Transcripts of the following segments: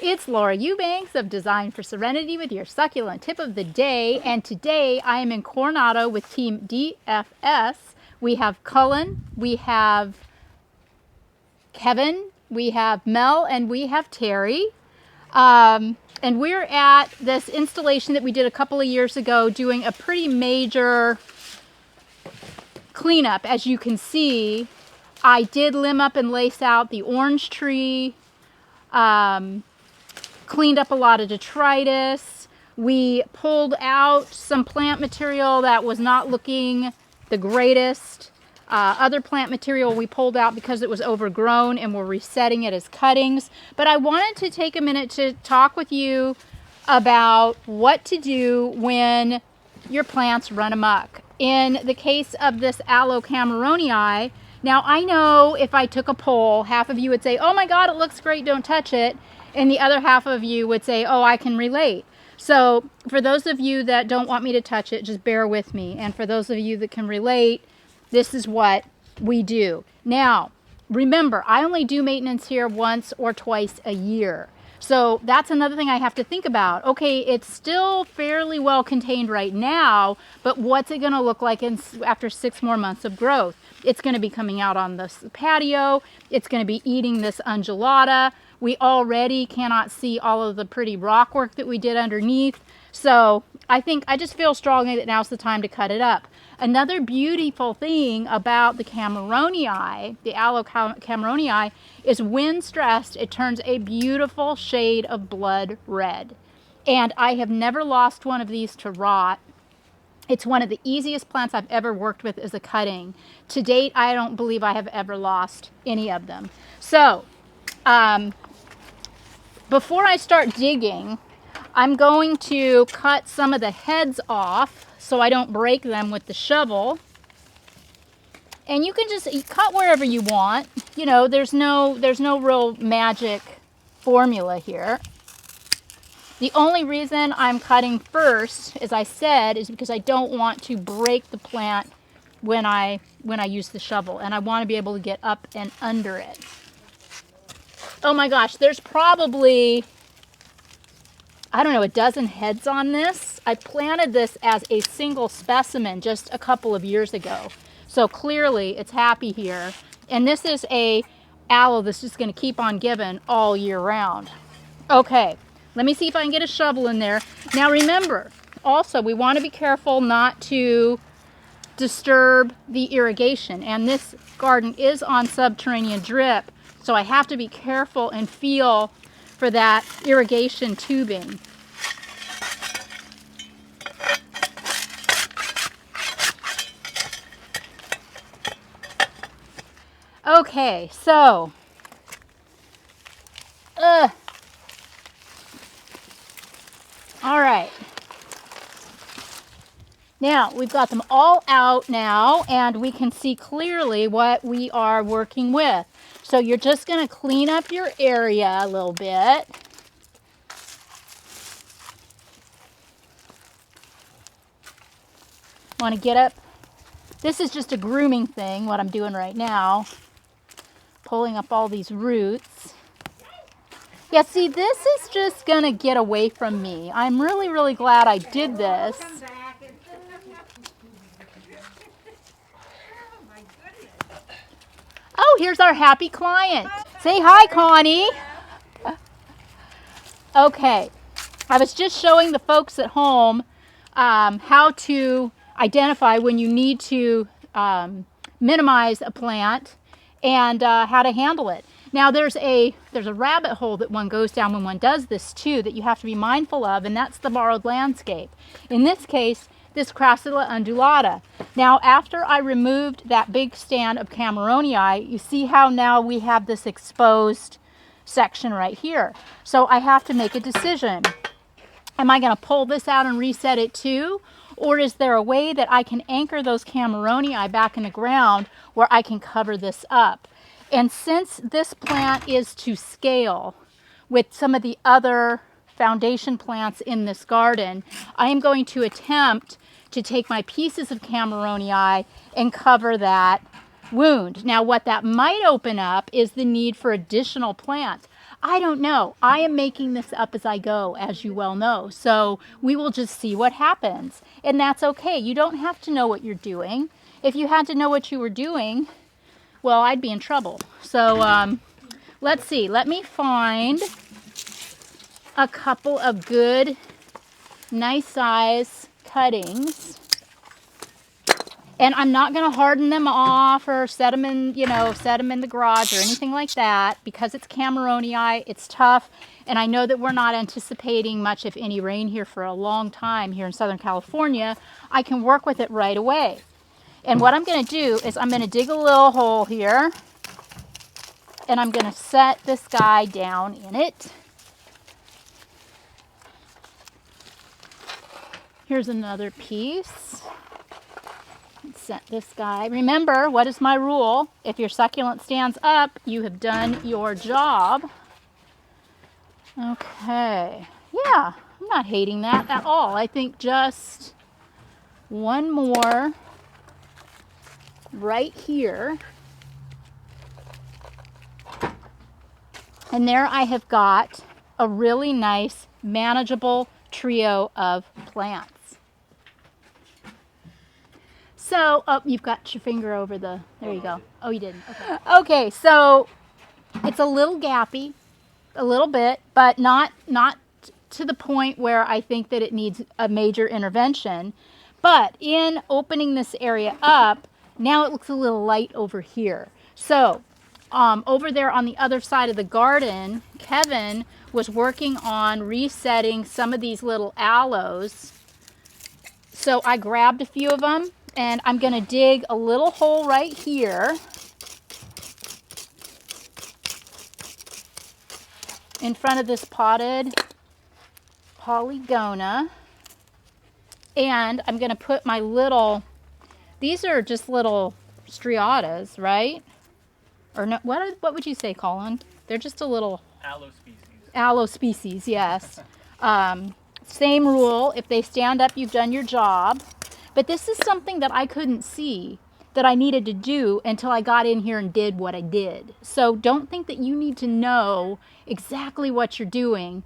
It's Laura Eubanks of Design for Serenity with your succulent tip of the day. And today I am in Coronado with Team DFS. We have Cullen, we have Kevin, we have Mel, and we have Terry. And we're at this installation that we did a couple of years ago doing a pretty major cleanup. As you can see, I did limb up and lace out the orange tree. Cleaned up a lot of detritus. We pulled out some plant material that was not looking the greatest. Other plant material we pulled out because it was overgrown, and we're resetting it as cuttings. But I wanted to take a minute to talk with you about what to do when your plants run amok. In the case of this Aloe Cameronii, now I know if I took a poll, half of you would say, oh my God, it looks great, don't touch it. And the other half of you would say, oh, I can relate. So for those of you that don't want me to touch it, just bear with me. And for those of you that can relate, this is what we do. Now, remember, I only do maintenance here once or twice a year. So that's another thing I have to think about. Okay, it's still fairly well contained right now, but what's it going to look like after 6 more months of growth? It's going to be coming out on the patio. It's going to be eating this undulata. We already cannot see all of the pretty rock work that we did underneath. So I just feel strongly that now's the time to cut it up. Another beautiful thing about the Cameronii, the Aloe Cameronii, is when stressed, it turns a beautiful shade of blood red. And I have never lost one of these to rot. It's one of the easiest plants I've ever worked with as a cutting. To date, I don't believe I have ever lost any of them. So, before I start digging, I'm going to cut some of the heads off so I don't break them with the shovel. And you can just cut wherever you want. You know, there's no real magic formula here. The only reason I'm cutting first, as I said, is because I don't want to break the plant when I use the shovel, and I want to be able to get up and under it. Oh my gosh, there's probably, I don't know, a dozen heads on this. I planted this as a single specimen just a couple of years ago. So clearly it's happy here. And this is a aloe that's just going to keep on giving all year round. Okay, let me see if I can get a shovel in there. Now remember, also we want to be careful not to disturb the irrigation. And this garden is on subterranean drip, so I have to be careful and feel for that irrigation tubing. Okay, so all right. Now we've got them all out now, and we can see clearly what we are working with. So you're just going to clean up your area a little bit. Want to get up. This is just a grooming thing, what I'm doing right now. Pulling up all these roots. Yeah, see, this is just going to get away from me. I'm really, really glad I did this. Oh, here's our happy client. Say hi, Connie. Okay, I was just showing the folks at home how to identify when you need to minimize a plant and how to handle it. Now there's a rabbit hole that one goes down when one does this too that you have to be mindful of, and that's the borrowed landscape. In this case, this Crassula undulata. Now after I removed that big stand of Cameronii, you see how now we have this exposed section right here. So I have to make a decision. Am I going to pull this out and reset it too? Or is there a way that I can anchor those Cameronii back in the ground where I can cover this up? And since this plant is to scale with some of the other foundation plants in this garden, I am going to attempt to take my pieces of Cameronii and cover that wound. Now what that might open up is the need for additional plants. I don't know. I am making this up as I go, as you well know. So we will just see what happens. And that's okay. You don't have to know what you're doing. If you had to know what you were doing, well, I'd be in trouble. So let's see. Let me find a couple of good, nice size cuttings. And I'm not going to harden them off or set them in, set them in the garage or anything like that, because it's Cameronii. It's tough. And I know that we're not anticipating much, if any, rain here for a long time here in Southern California. I can work with it right away. And what I'm going to do is I'm going to dig a little hole here, and I'm going to set this guy down in it. Here's another piece. Set this guy. Remember, what is my rule? If your succulent stands up, you have done your job. Okay. Yeah, I'm not hating that at all. I think just one more right here. And there I have got a really nice, manageable trio of plants. So, oh, you've got your finger over the, there you go. Oh, you didn't. Okay. Okay, so it's a little gappy, a little bit, but not to the point where I think that it needs a major intervention. But in opening this area up, now it looks a little light over here. So, over there on the other side of the garden, Kevin was working on resetting some of these little aloes. So I grabbed a few of them. And I'm going to dig a little hole right here in front of this potted polygonum. And I'm going to put my little, these are just little striatas, right? Or no, what would you say, Colin? They're just a little... Aloe species. Aloe species, yes. Same rule. If they stand up, you've done your job. But this is something that I couldn't see that I needed to do until I got in here and did what I did. So don't think that you need to know exactly what you're doing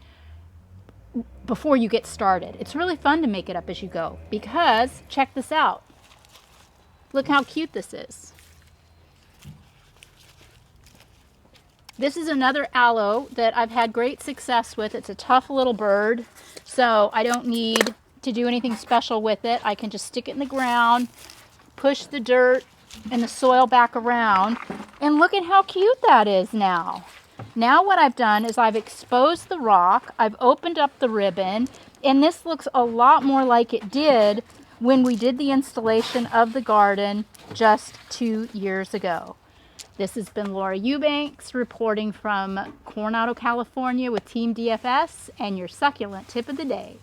before you get started. It's really fun to make it up as you go, because check this out. Look how cute this is. This is another aloe that I've had great success with. It's a tough little bird, so I don't need to do anything special with it. I can just stick it in the ground, push the dirt and the soil back around, and look at how cute that is now. Now what I've done is I've exposed the rock, I've opened up the ribbon, and this looks a lot more like it did when we did the installation of the garden just 2 years ago. This has been Laura Eubanks reporting from Coronado, California with Team DFS and your succulent tip of the day.